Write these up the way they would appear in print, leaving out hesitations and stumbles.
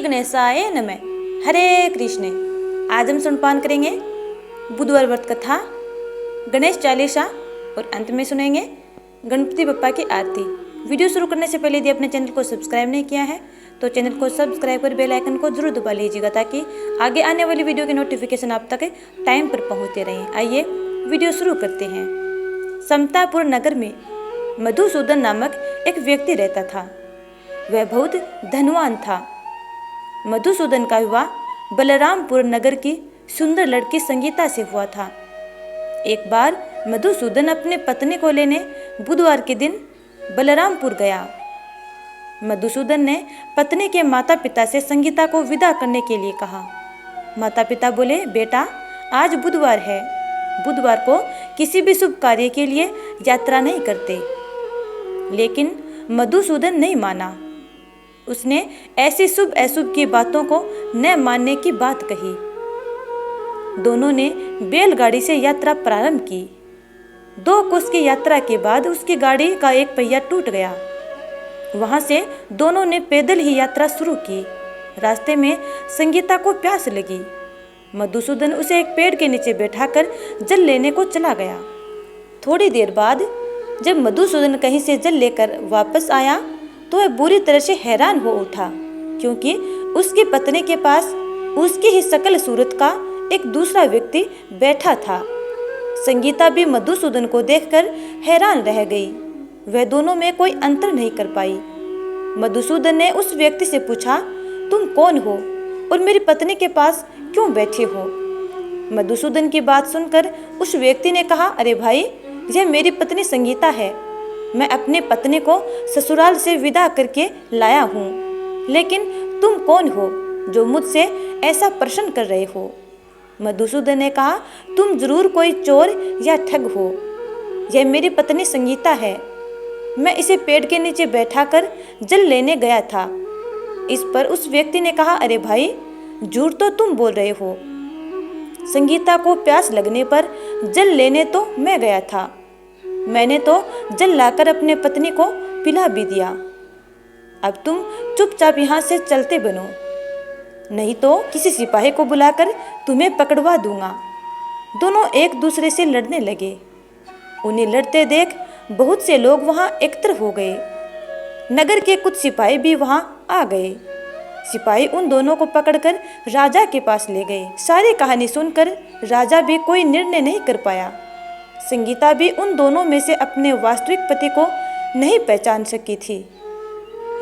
गणेशाय नमः। हरे कृष्ण। आज हम सुनपान करेंगे बुधवार व्रत कथा, गणेश चालीसा और अंत में सुनेंगे गणपति बप्पा की आरती। वीडियो शुरू करने से पहले यदि अपने चैनल को सब्सक्राइब नहीं किया है तो चैनल को सब्सक्राइब कर बेल आइकन को जरूर दबा लीजिएगा ताकि आगे आने वाली वीडियो की नोटिफिकेशन आप तक टाइम पर पहुंचते रहें। आइए वीडियो शुरू करते हैं। समतापुर नगर में मधुसूदन नामक एक व्यक्ति रहता था। वह बहुत धनवान था। मधुसूदन का विवाह बलरामपुर नगर की सुंदर लड़की संगीता से हुआ था। एक बार मधुसूदन अपने पत्नी को लेने बुधवार के दिन बलरामपुर गया। मधुसूदन ने पत्नी के माता पिता से संगीता को विदा करने के लिए कहा। माता पिता बोले, बेटा आज बुधवार है, बुधवार को किसी भी शुभ कार्य के लिए यात्रा नहीं करते। लेकिन मधुसूदन नहीं माना। उसने ऐसी शुभ अशुभ की बातों को न मानने की बात कही। दोनों ने बैलगाड़ी से यात्रा प्रारंभ की। 2 कोस की यात्रा के बाद उसकी गाड़ी का एक पहिया टूट गया। वहां से दोनों ने पैदल ही यात्रा शुरू की। रास्ते में संगीता को प्यास लगी। मधुसूदन उसे एक पेड़ के नीचे बैठाकर जल लेने को चला गया। थोड़ी देर बाद जब मधुसूदन कहीं से जल लेकर वापस आया तो वह बुरी तरह से हैरान हो उठा, क्योंकि उसकी पत्नी के पास उसकी ही शकल सूरत का एक दूसरा व्यक्ति बैठा था। संगीता भी मधुसूदन को देखकर हैरान रह गई। वह दोनों में कोई अंतर नहीं कर पाई। मधुसूदन ने उस व्यक्ति से पूछा, तुम कौन हो और मेरी पत्नी के पास क्यों बैठे हो? मधुसूदन की बात सुनकर उस व्यक्ति ने कहा, अरे भाई, यह मेरी पत्नी संगीता है। मैं अपने पत्नी को ससुराल से विदा करके लाया हूँ, लेकिन तुम कौन हो जो मुझसे ऐसा प्रश्न कर रहे हो? मधुसूदन ने कहा, तुम जरूर कोई चोर या ठग हो। यह मेरी पत्नी संगीता है। मैं इसे पेड़ के नीचे बैठाकर जल लेने गया था। इस पर उस व्यक्ति ने कहा, अरे भाई, झूठ तो तुम बोल रहे हो। संगीता को प्यास लगने पर जल लेने तो मैं गया था। मैंने तो जल लाकर अपने पत्नी को पिला भी दिया। अब तुम चुपचाप यहाँ से चलते बनो, नहीं तो किसी सिपाही को बुलाकर तुम्हें पकड़वा दूंगा। दोनों एक दूसरे से लड़ने लगे। उन्हें लड़ते देख बहुत से लोग वहाँ एकत्र हो गए। नगर के कुछ सिपाही भी वहाँ आ गए। सिपाही उन दोनों को पकड़कर राजा के पास ले गए। सारी कहानी सुनकर राजा भी कोई निर्णय नहीं कर पाया। संगीता भी उन दोनों में से अपने वास्तविक पति को नहीं पहचान सकी थी।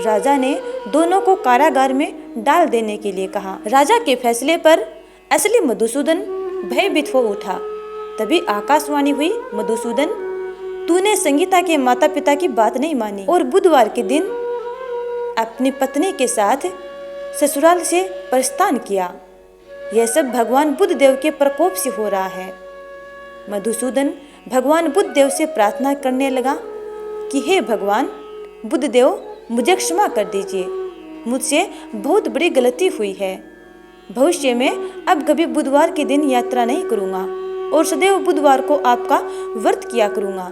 राजा ने दोनों को कारागार में डाल देने के लिए कहा। राजा के फैसले पर असली मधुसूदन भयभीत हो उठा। तभी आकाशवाणी हुई, मधुसूदन, तूने संगीता के माता पिता की बात नहीं मानी और बुधवार के दिन अपनी पत्नी के साथ ससुराल से प्रस्थान किया। यह सब भगवान बुद्धदेव के प्रकोप से हो रहा है। मधुसूदन भगवान बुद्धदेव से प्रार्थना करने लगा कि हे भगवान बुद्धदेव, मुझे क्षमा कर दीजिए। मुझसे बहुत बड़ी गलती हुई है। भविष्य में अब कभी बुधवार के दिन यात्रा नहीं करूँगा और सदैव बुधवार को आपका व्रत किया करूँगा।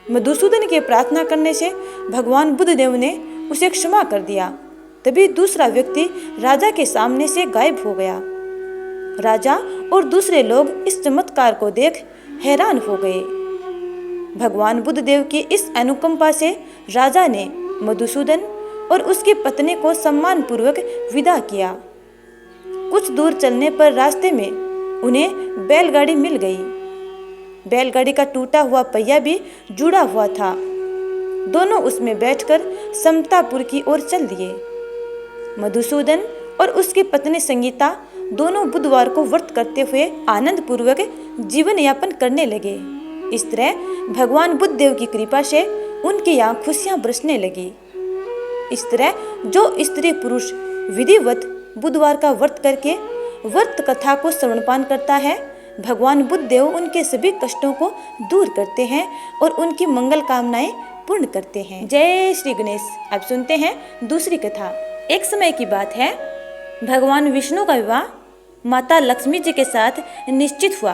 मधुसूदन के प्रार्थना करने से भगवान बुद्धदेव ने उसे क्षमा कर दिया। तभी दूसरा व्यक्ति राजा के सामने से गायब हो गया। राजा और दूसरे लोग इस चमत्कार को देख हैरान हो गए। भगवान बुद्धदेव की इस अनुकंपा से राजा ने मधुसूदन और उसकी पत्नी को सम्मान पूर्वक विदा किया। कुछ दूर चलने पर रास्ते में उन्हें बैलगाड़ी मिल गई। बैलगाड़ी का टूटा हुआ पहिया भी जुड़ा हुआ था। दोनों उसमें बैठकर समतापुर की ओर चल दिए। मधुसूदन और उसकी पत्नी संगीता दोनों बुधवार को व्रत करते हुए आनंद पूर्वक जीवन यापन करने लगे। इस तरह भगवान बुद्धदेव की कृपा से उनके यहाँ खुशियाँ बरसने लगी। इस तरह जो स्त्री पुरुष विधिवत बुधवार का व्रत करके व्रत कथा को श्रवणपान करता है, भगवान बुद्धदेव उनके सभी कष्टों को दूर करते हैं और उनकी मंगल कामनाएं पूर्ण करते हैं। जय श्री गणेश। अब सुनते हैं दूसरी कथा। एक समय की बात है, भगवान विष्णु का विवाह माता लक्ष्मी जी के साथ निश्चित हुआ।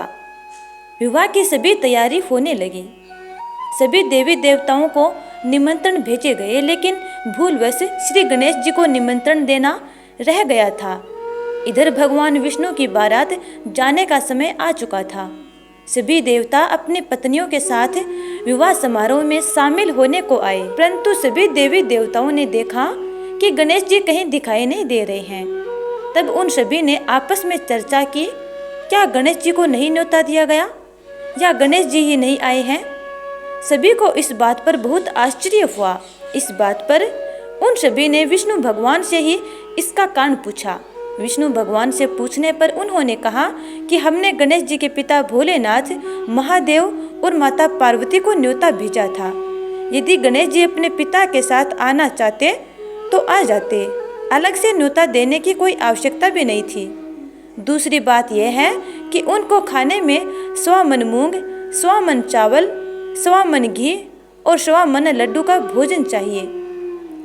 विवाह की सभी तैयारी होने लगी। सभी देवी देवताओं को निमंत्रण भेजे गए, लेकिन भूलवश श्री गणेश जी को निमंत्रण देना रह गया था। इधर भगवान विष्णु की बारात जाने का समय आ चुका था। सभी देवता अपनी पत्नियों के साथ विवाह समारोह में शामिल होने को आए, परंतु सभी देवी देवताओं ने देखा कि गणेश जी कहीं दिखाई नहीं दे रहे हैं। तब उन सभी ने आपस में चर्चा की, क्या गणेश जी को नहीं न्योता दिया गया या गणेश जी ही नहीं आए हैं? सभी को इस बात पर बहुत आश्चर्य हुआ। इस बात पर उन सभी ने विष्णु भगवान से ही इसका कारण पूछा। विष्णु भगवान से पूछने पर उन्होंने कहा कि हमने गणेश जी के पिता भोलेनाथ, महादेव और माता पार्वती को न्योता भेजा था। यदि गणेश जी अपने पिता के साथ आना चाहते तो आ जाते, अलग से न्योता देने की कोई आवश्यकता भी नहीं थी। दूसरी बात यह है कि उनको खाने में 100 मन मूंग, 100 मन चावल, 100 मन घी और 100 मन लड्डू का भोजन चाहिए।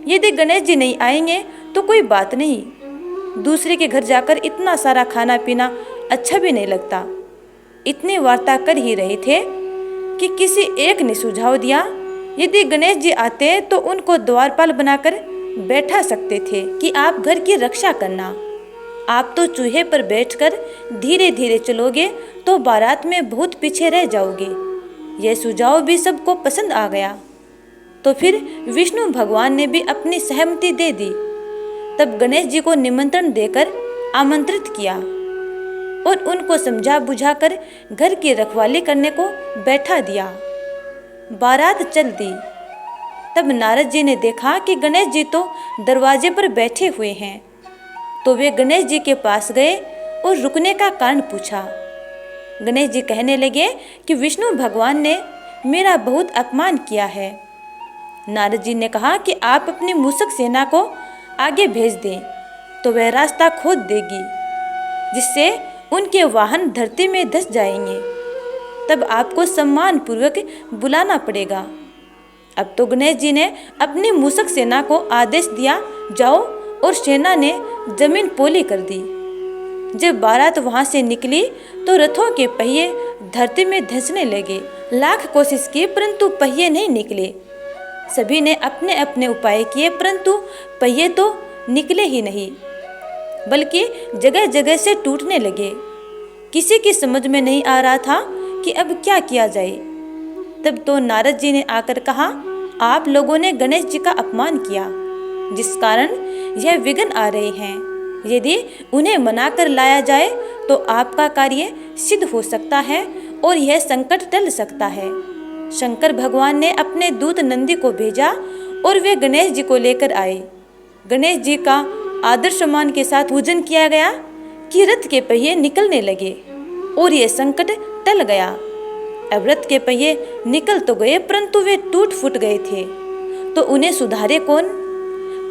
यदि गणेश जी नहीं आएंगे तो कोई बात नहीं, दूसरे के घर जाकर इतना सारा खाना पीना अच्छा भी नहीं लगता। इतनी वार्ता कर ही रहे थे कि किसी एक ने सुझाव दिया, यदि गणेश जी आते तो उनको द्वारपाल बनाकर बैठा सकते थे कि आप घर की रक्षा करना। आप तो चूहे पर बैठकर धीरे धीरे चलोगे तो बारात में बहुत पीछे रह जाओगे। यह सुझाव भी सबको पसंद आ गया। तो फिर विष्णु भगवान ने भी अपनी सहमति दे दी। तब गणेश जी को निमंत्रण देकर आमंत्रित किया और उनको समझा बुझाकर घर की रखवाली करने को बैठा दिया। बारात चल दी। तब नारद जी ने देखा कि गणेश जी तो दरवाजे पर बैठे हुए हैं, तो वे गणेश जी के पास गए और रुकने का कारण पूछा। गणेश जी कहने लगे कि विष्णु भगवान ने मेरा बहुत अपमान किया है। नारद जी ने कहा कि आप अपनी मूषक सेना को आगे भेज दें तो वह रास्ता खोद देगी, जिससे उनके वाहन धरती में धंस जाएंगे। तब आपको सम्मान पूर्वक बुलाना पड़ेगा। अब तो गणेश जी ने अपनी मूषक सेना को आदेश दिया, जाओ, और सेना ने जमीन पोली कर दी। जब बारात वहां से निकली तो रथों के पहिए धरती में धंसने लगे। लाख कोशिश की परंतु पहिए नहीं निकले। सभी ने अपने अपने उपाय किए परंतु पहिए तो निकले ही नहीं, बल्कि जगह जगह से टूटने लगे। किसी की समझ में नहीं आ रहा था कि अब क्या किया जाए। तब तो नारद जी ने आकर कहा, आप लोगों ने गणेश जी का अपमान किया, जिस कारण यह विघ्न आ रहे हैं। यदि उन्हें मनाकर लाया जाए तो आपका कार्य सिद्ध हो सकता है और यह संकट टल सकता है। शंकर भगवान ने अपने दूत नंदी को भेजा और वे गणेश जी को लेकर आए। गणेश जी का आदर सम्मान के साथ पूजन किया गया कि रथ के पहिए निकलने लगे और यह संकट टल गया। अब रथ के पहिए निकल तो गए परंतु वे टूट फूट गए थे, तो उन्हें सुधारे कौन?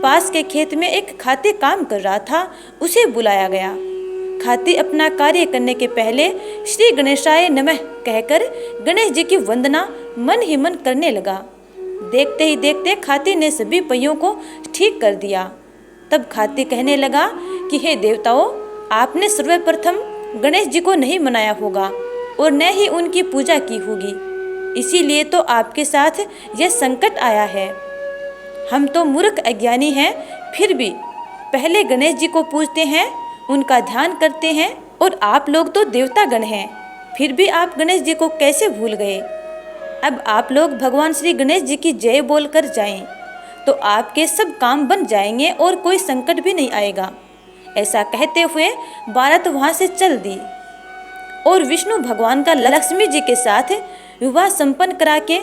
पास के खेत में एक खाती काम कर रहा था, उसे बुलाया गया। खाती अपना कार्य करने के पहले श्री गणेशाय नमः कहकर गणेश जी की वंदना मन ही मन करने लगा। देखते ही देखते खाती ने सभी पहियों को ठीक कर दिया। तब खाती कहने लगा कि हे देवताओं, आपने सर्वप्रथम गणेश जी को नहीं मनाया होगा और न ही उनकी पूजा की होगी, इसीलिए तो आपके साथ यह संकट आया है। हम तो मूर्ख अज्ञानी हैं, फिर भी पहले गणेश जी को पूजते हैं, उनका ध्यान करते हैं, और आप लोग तो देवता गण हैं, फिर भी आप गणेश जी को कैसे भूल गए? अब आप लोग भगवान श्री गणेश जी की जय बोलकर जाएं, तो आपके सब काम बन जाएंगे और कोई संकट भी नहीं आएगा। ऐसा कहते हुए बारात वहां से चल दी और विष्णु भगवान का लक्ष्मी जी के साथ विवाह संपन्न करा के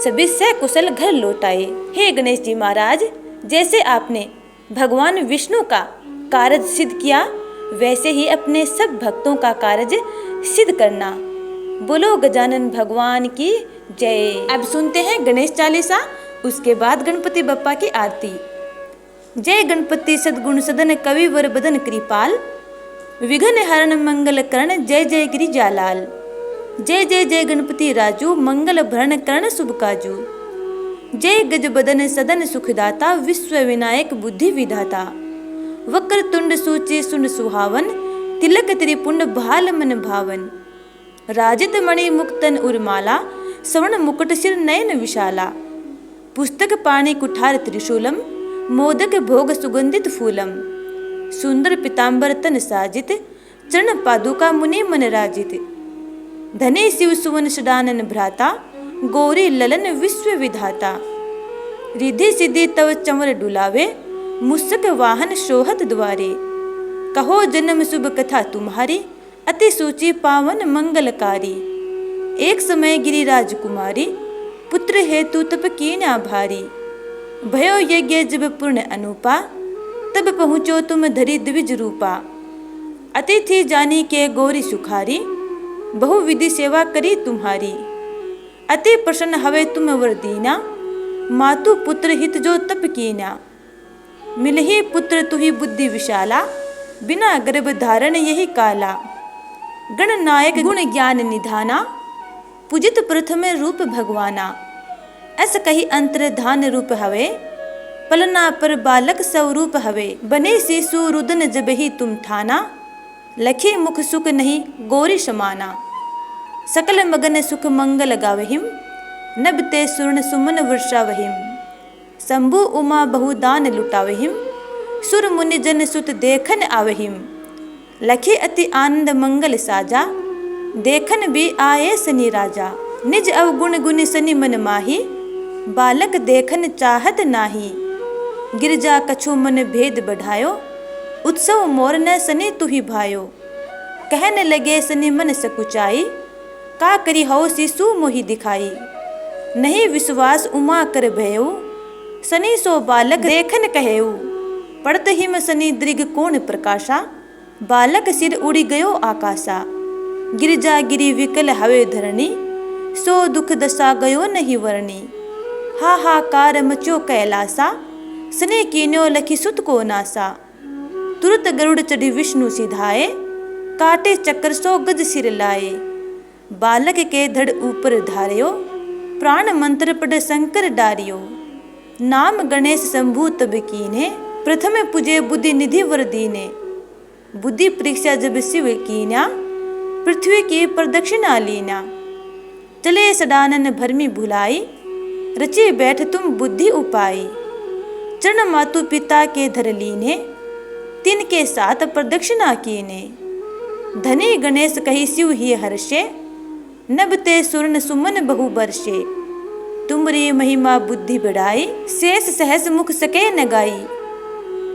सभी सकुशल घर लौट आए। हे गणेश जी महाराज, जैसे आपने भगवान विष्णु का कार्य सिद्ध किया, वैसे ही अपने सब भक्तों का कार्य सिद्ध करना। बोलो गजानन भगवान की जय। अब सुनते हैं गणेश चालीसा, उसके बाद गणपति बप्पा की आरती। जय गणपति सद्गुण सदन कवि वर बदन कृपाल, विघ्न हरण मंगल करण जय जय गिरिजालाल। जय जय जय गणपति राजू, मंगल भरण करण शुभ काजू। जय गज बदन सदन सुखदाता, विश्व विनायक बुद्धि विधाता। वक्र तुंड सूचे सुन सुहावन, तिलक त्रिपुंड भाल मन भावन। राजित मणि मुक्तन उर्माला, स्वर्ण मुकुट सिर नयन विशाला। पुस्तक पाणि कुठार त्रिशूलम, मोदक भोग सुगंधित फूलम। सुंदर पिताम्बर तन साजित, चरण पादुका मुनि मन राजित। धने शिव सुवन सदानन भ्राता, गौरी ललन विश्व विधाता। रिधि सिद्धि तव चंवर डुलावे, मुसक वाहन शोहत द्वारे। कहो जन्म शुभ कथा तुम्हारी, अति सूची पावन मंगलकारी। एक समय गिरिराज कुमारी, पुत्र हेतु तप कीन्या भारी। भयो यज्ञ जब पूर्ण अनुपा, तब पहुँचो तुम धरि द्विज रूपा। अतिथि जानी के गौरी सुखारी, बहु विधि सेवा करी तुम्हारी। अति प्रसन्न हवे तुम वर दीना, मातु पुत्र हित जो तप कीन्या। मिलहि पुत्र तुहि बुद्धि विशाला, बिना गर्भ धारण यही काला। गण नायक गुण ज्ञान निधाना, पूजित प्रथम रूप भगवाना। ऐस कही अंतर धान रूप हवे, पलना पर बालक स्वरूप हवे। बने शिशु रुदन जब ही तुम ठाना, लखे मुख सुख नहीं गौरी समाना। सकल मगन सुख मंगल गावहिम, नभते सुर्ण सुमन वर्षावहिम। शंभु उमा बहुदान लुटावहिम, सुर मुनि जन सुत देखन आवहिम। लखे अति आनंद मंगल साजा, देखन भी आए सनी राजा। निज अवगुण गुण सनी मन माही, बालक देखन चाहत नाही। गिरजा कछु मन भेद बढ़ायो, उत्सव मोर न सनी तुही भायो। कहने लगे सनी मन सकुचाई, का करी हो शिशु मोहि दिखाई। नहीं विश्वास उमा कर भयऊ, सनी सो बालक देखन कहेऊ। पड़त हिम सनी दृग कोण प्रकाशा, बालक सिर उड़ी गयो आकाशा। गिरजा गिरी विकल हवे धरणी, सो दुख दशा गयो नहीं वर्णी। हाहाकार मचो कैलासा, सने कीन्यो लखी सुत को नासा। तुरत गरुड़ चढ़ी विष्णु सिधाए, काटे चक्र सो गज सिर लाए। बालक के धड़ ऊपर धारियो, प्राण मंत्र पढ़ शंकर डारियो। नाम गणेश शंभु तब कीने, प्रथम पूजे बुद्धि निधि वर दीने। बुद्धि परीक्षा जब शिव कीन्या, पृथ्वी की प्रदक्षिणा लीना। चले सदानन भरमी भुलाई, रचे बैठ तुम बुद्धि उपाई। चरण मातु पिता के धर लीने, तिन के साथ प्रदक्षिणा कीने। धनी गणेश कही शिव ही हर्षे, नभते सुर्ण सुमन बहु बरसे। तुमरी महिमा बुद्धि बढ़ाई, शेष सहस मुख सके न गाई।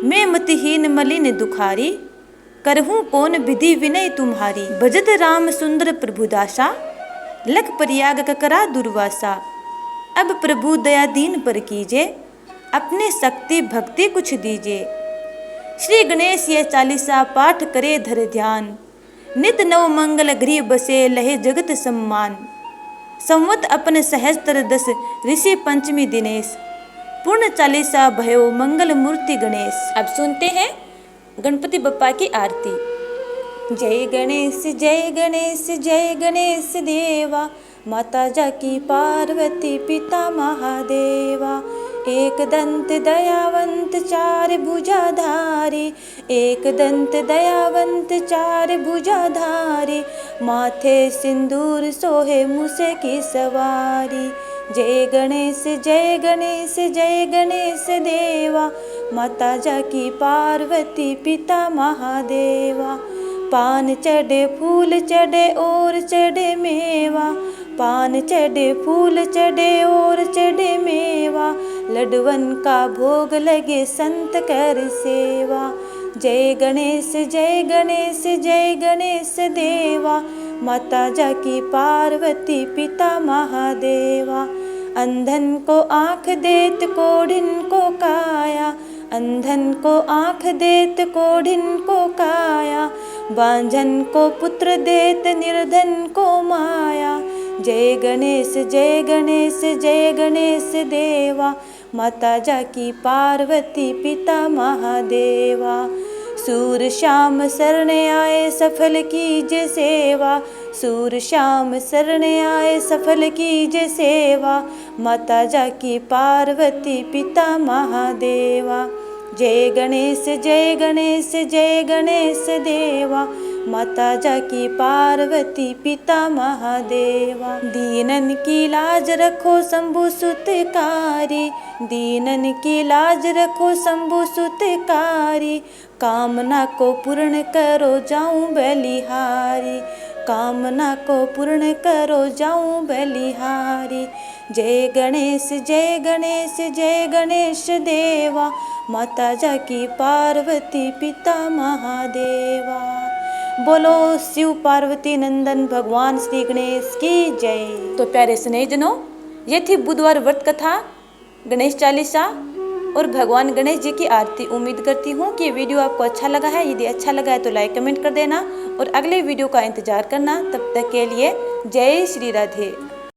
मैं मतिहीन मलिन दुखारी, करहूँ कौन विधि विनय तुम्हारी। भजत राम सुंदर प्रभु दासा, लख परियाग ककरा दुर्वासा। अब प्रभु दया दीन पर कीजे, अपने शक्ति भक्ति कुछ दीजे। श्री गणेश ये चालीसा पाठ करे धर ध्यान। नित नव मंगल गृह बसे लहे जगत सम्मान। संवत अपन सहस्त्र दस, ऋषि पंचमी दिनेश। पूर्ण चालीसा भयो मंगल मूर्ति गणेश। अब सुनते हैं गणपति बप्पा की आरती। जय गणेश जय गणेश जय गणेश देवा, माता जाकी पार्वती पिता महादेवा। एक दंत दयावंत चार भुजाधारी, एक दंत दयावंत चार भुजाधारी। माथे सिंदूर सोहे मूसे की सवारी। जय गणेश जय गणेश जय गणेश देवा, माता जाकी पार्वती पिता महादेवा। पान चढ़े फूल चढ़े और चढ़े मेवा, पान चढ़े फूल चढ़े और चढ़े मेवा। लडवन का भोग लगे संत कर सेवा। जय गणेश जय गणेश जय गणेश देवा, माता जाकी पार्वती पिता महादेवा। अंधन को आँख देत कोढ़िन को काया, अंधन को आँख देत कोढ़िन को काया। बांझन को पुत्र देत निर्धन को माया। जय गणेश जय गणेश जय गणेश देवा, माता जाकी पार्वती पिता महादेवा। सूर श्याम शरण आए सफल कीजे सेवा, सूर श्याम शरण आए सफल कीजे सेवा। माता जाकी पार्वती पिता महादेवा। जय गणेश जय गणेश जय गणेश देवा, माता जाकी पार्वती पिता महादेवा। दीनन की लाज रखो शंभु सुतकारी, दीनन की लाज रखो शंभु सुतकारी। कामना को पूर्ण करो जाऊं बलिहारी, कामना को पूर्ण करो जाऊं बलिहारी। जय गणेश जय गणेश जय गणेश देवा, माता जाकी पार्वती पिता महादेवा। बोलो शिव पार्वती नंदन भगवान श्री गणेश की जय। तो प्यारे स्नेहजनों, ये थी बुधवार व्रत कथा, गणेश चालीसा और भगवान गणेश जी की आरती। उम्मीद करती हूँ कि ये वीडियो आपको अच्छा लगा है। यदि अच्छा लगा है तो लाइक कमेंट कर देना और अगले वीडियो का इंतजार करना। तब तक के लिए जय श्री राधे।